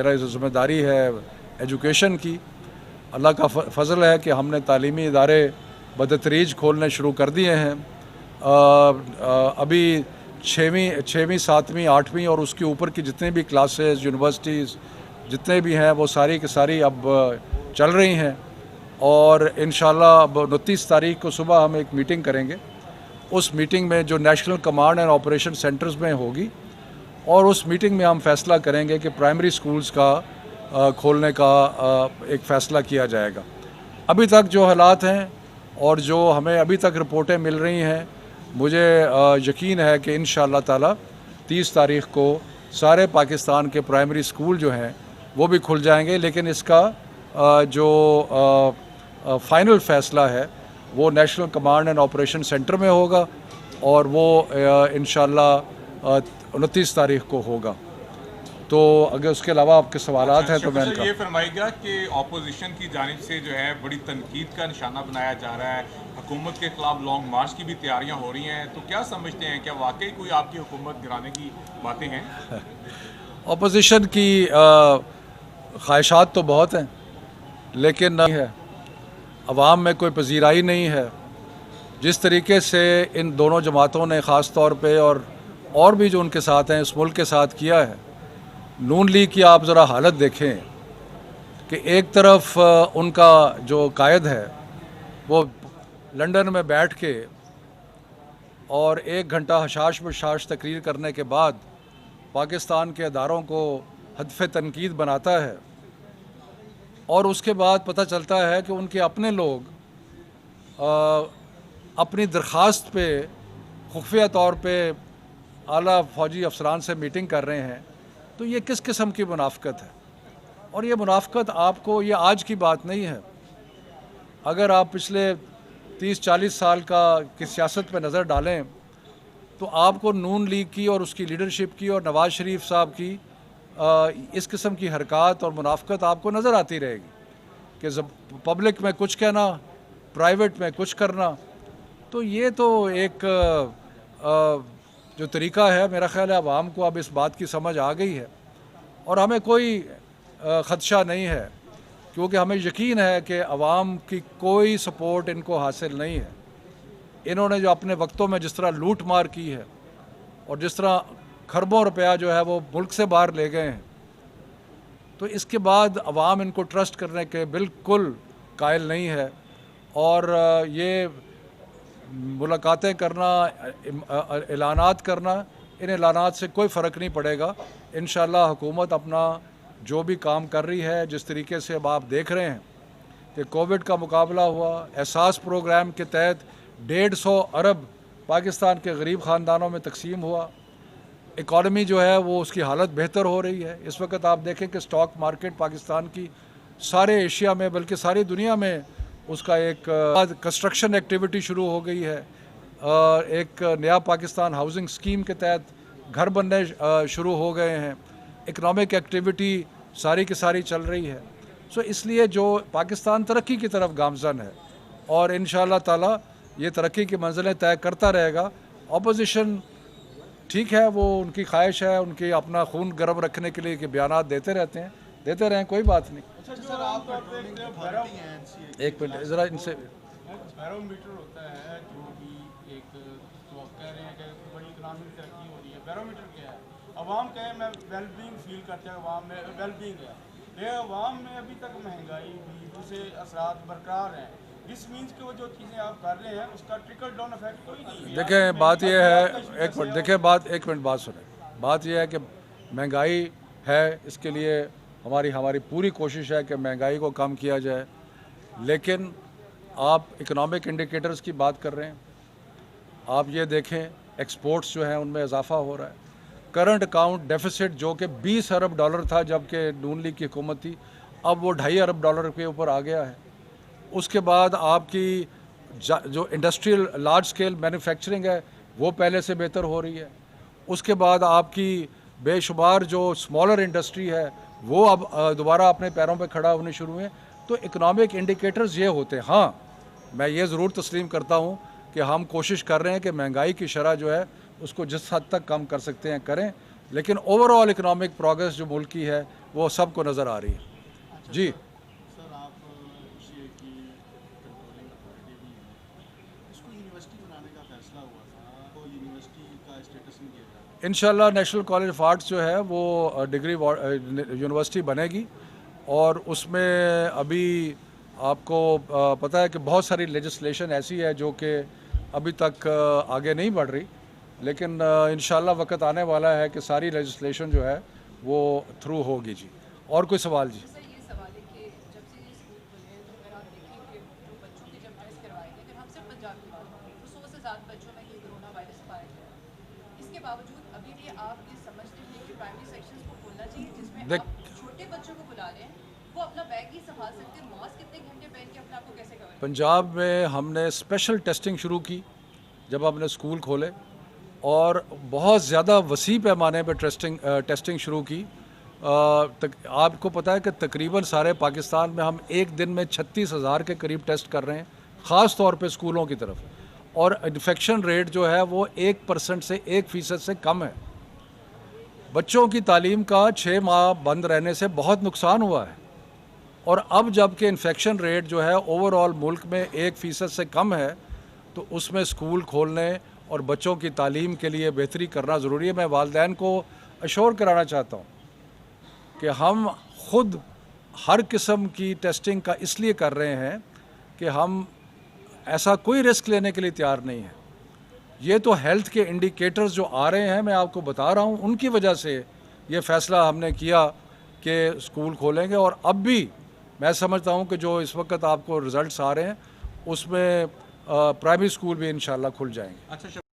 मेरा ज़िम्मेदारी है एजुकेशन की। अल्लाह का फ़ज़ल है कि हमने तालीमी इदारे बदतरीज खोलने शुरू कर दिए हैं। अभी छवीं 7वीं 8वीं और उसके ऊपर की जितनी भी क्लासेस यूनिवर्सिटीज़ जितने भी हैं वो सारी की सारी अब चल रही हैं। और इंशाल्लाह अब 29 तारीख को सुबह हम एक मीटिंग करेंगे। उस मीटिंग में जो national command and operation centres में होगी, और उस मीटिंग में हम फैसला करेंगे कि प्राइमरी स्कूल्स का खोलने का एक फ़ैसला किया जाएगा। अभी तक जो हालात हैं और जो हमें अभी तक रिपोर्टें मिल रही हैं, मुझे यकीन है कि इंशाअल्लाह ताला 30 तारीख को सारे पाकिस्तान के प्राइमरी स्कूल जो हैं वो भी खुल जाएंगे। लेकिन इसका जो फ़ाइनल फ़ैसला है वो national command and operation centre में होगा और वो इंशाअल्लाह 29 तारीख को होगा। तो अगर उसके अलावा आपके सवालात हैं तो मैं ये फरमाइएगा कि अपोजिशन की जानिब से जो है बड़ी तनकीद का निशाना बनाया जा रहा है, हुकूमत के खिलाफ लॉन्ग मार्च की भी तैयारियां हो रही हैं, तो क्या समझते हैं, क्या वाकई कोई आपकी हुकूमत गिराने की बातें हैं? अपोजिशन की ख्वाहिशात तो बहुत हैं, लेकिन नहीं है, अवाम में कोई पजीराई नहीं है। जिस तरीके से इन दोनों जमातों ने ख़ास तौर पे और भी जो उनके साथ हैं इस मुल्क के साथ किया है, नून लीग की आप ज़रा हालत देखें कि एक तरफ उनका जो कायद है वो लंदन में बैठ के और 1 घंटा हशाश बशाश तकरीर करने के बाद पाकिस्तान के अदारों को हदफ तनकीद बनाता है, और उसके बाद पता चलता है कि उनके अपने लोग अपनी दरख्वास्त पे खुफिया तौर पे आला फ़ौजी अफसरान से मीटिंग कर रहे हैं। तो ये किस किस्म की मुनाफ़कत है? और ये मुनाफ़कत आपको, ये आज की बात नहीं है। अगर आप पिछले 30-40 साल की सियासत पे नज़र डालें तो आपको नून लीग की और उसकी लीडरशिप की और नवाज़ शरीफ साहब की इस किस्म की हरकत और मुनाफ़कत आपको नज़र आती रहेगी कि जब पब्लिक में कुछ कहना, प्राइवेट में कुछ करना। तो ये तो एक जो तरीक़ा है, मेरा ख़्याल है आवाम को अब इस बात की समझ आ गई है और हमें कोई ख़दशा नहीं है, क्योंकि हमें यकीन है कि आवाम की कोई सपोर्ट इनको हासिल नहीं है। इन्होंने जो अपने वक्तों में जिस तरह लूट मार की है और जिस तरह खरबों रुपया जो है वो मुल्क से बाहर ले गए हैं, तो इसके बाद अवाम इनको ट्रस्ट करने के बिल्कुल कायल नहीं है। और ये मुलाकातें करना, ऐलानात करना, इन ऐलानात से कोई फ़र्क नहीं पड़ेगा। इंशाअल्लाह हुकूमत अपना जो भी काम कर रही है, जिस तरीके से अब आप देख रहे हैं कि कोविड का मुकाबला हुआ, एहसास प्रोग्राम के तहत 150 अरब पाकिस्तान के गरीब ख़ानदानों में तकसीम हुआ, इकॉनमी जो है वो उसकी हालत बेहतर हो रही है। इस वक्त आप देखें कि स्टॉक मार्केट पाकिस्तान की सारे एशिया में बल्कि सारी दुनिया में उसका एक कंस्ट्रक्शन एक्टिविटी शुरू हो गई है। एक नया पाकिस्तान हाउसिंग स्कीम के तहत घर बनने शुरू हो गए हैं। इकनॉमिक एक्टिविटी सारी की सारी चल रही है। सो इसलिए जो पाकिस्तान तरक्की की तरफ गामज़न है और इंशाअल्लाह ताला ये तरक्की की मंजिलें तय करता रहेगा। अपोजिशन ठीक है, वो उनकी ख्वाहिश है, उनकी अपना खून गर्म रखने के लिए कि बयानात देते रहते हैं, देते रहें, कोई बात नहीं। सर, आप अथॉरिटी हैं, एक मिनट ज़रा इनसे। बैरोमीटर होता है जो भी एक, तो आप कह रहे हैं कि बड़ी इकनॉमिक तरक्की हो रही है, बैरोमीटर क्या है? अवाम कहे मैं वेलबींग फील करते हैं, अवाम में वेलबींग है, लेकिन अवाम में अभी तक महंगाई भी दूसरे असरात बरकरार हैं। दिस मीन्स कि वो जो चीज़ें आप कर रहे हैं उसका ट्रिकल डाउन इफेक्ट कोई नहीं है। देखें बात यह है, एक मिनट देखें, एक मिनट बात सुने। बात यह है कि महंगाई है, इसके लिए हमारी पूरी कोशिश है कि महंगाई को कम किया जाए। लेकिन आप इकोनॉमिक इंडिकेटर्स की बात कर रहे हैं, आप ये देखें एक्सपोर्ट्स जो हैं उनमें इजाफा हो रहा है। करंट अकाउंट डेफिसिट जो कि 20 अरब डॉलर था जबकि नून लीग की हुकूमत थी, अब वो 2.5 अरब डॉलर के ऊपर आ गया है। उसके बाद आपकी जो इंडस्ट्रियल लार्ज स्केल मैन्युफैक्चरिंग है वो पहले से बेहतर हो रही है। उसके बाद आपकी बेशुमार जो स्मॉलर इंडस्ट्री है वो अब दोबारा अपने पैरों पे खड़ा होने शुरू हुए। तो इकोनॉमिक इंडिकेटर्स ये होते हैं। हाँ, मैं ये ज़रूर तस्लीम करता हूँ कि हम कोशिश कर रहे हैं कि महंगाई की शरह जो है उसको जिस हद तक कम कर सकते हैं करें, लेकिन ओवरऑल इकनॉमिक प्रोग्रेस जो मुल्क की है वो सबको नज़र आ रही है। जी सर आप शेयर की कंट्रोलिंग अथॉरिटी भी है, इसको यूनिवर्सिटी बनाने का फैसला हुआ था तो यूनिवर्सिटी का स्टेटस नहीं दिया जा रहा। इंशाल्लाह नेशनल कॉलेज ऑफ आर्ट्स जो है वो डिग्री यूनिवर्सिटी बनेगी और उसमें अभी आपको पता है कि बहुत सारी लेजिस्लेशन ऐसी है जो कि अभी तक आगे नहीं बढ़ रही, लेकिन इंशाल्लाह वक्त आने वाला है कि सारी लेजिस्लेशन जो है वो थ्रू होगी। जी और कोई सवाल? जी सर ये सवाल है कि जब से ये स्कूल खुले हैं तो अगर आप देखें कि जो बच्चों के जब टेस्ट करवाए गए, अगर हम सिर्फ पंजाब की बात करें तो 100 से ज़्यादा बच्चों में ये कोरोना वायरस पाया गया। इसके बावजूद अभी भी आप ये समझते हैं कि प्राइमरी सेक्शंस को खोलना चाहिए जिसमें आप छोटे बच्चों को बुला रहे हैं, वो अपना बैग ही संभाल सकते हैं, मास्क कितने घंटे पहन के अपने आप को कैसे कवर करें? पंजाब में हमने स्पेशल टेस्टिंग शुरू की जब हमने स्कूल खोले और बहुत ज़्यादा वसी पैमाने पर टेस्टिंग शुरू की। आपको पता है कि तकरीबन सारे पाकिस्तान में हम एक दिन में 36,000 के करीब टेस्ट कर रहे हैं, ख़ास तौर पे स्कूलों की तरफ, और इन्फेक्शन रेट जो है वो 1% से 1% से कम है। बच्चों की तालीम का 6 माह बंद रहने से बहुत नुकसान हुआ है, और अब जबकि इन्फेक्शन रेट जो है ओवरऑल मुल्क में 1% से कम है, तो उसमें स्कूल खोलने और बच्चों की तालीम के लिए बेहतरी करना ज़रूरी है। मैं वालिदैन को अश्योर कराना चाहता हूँ कि हम खुद हर किस्म की टेस्टिंग का इसलिए कर रहे हैं कि हम ऐसा कोई रिस्क लेने के लिए तैयार नहीं हैं। ये तो हेल्थ के इंडिकेटर्स जो आ रहे हैं, मैं आपको बता रहा हूँ, उनकी वजह से ये फ़ैसला हमने किया कि स्कूल खोलेंगे। और अब भी मैं समझता हूँ कि जो इस वक्त आपको रिज़ल्ट्स आ रहे हैं उसमें प्राइमरी स्कूल भी इंशाल्लाह खुल जाएंगे। अच्छा।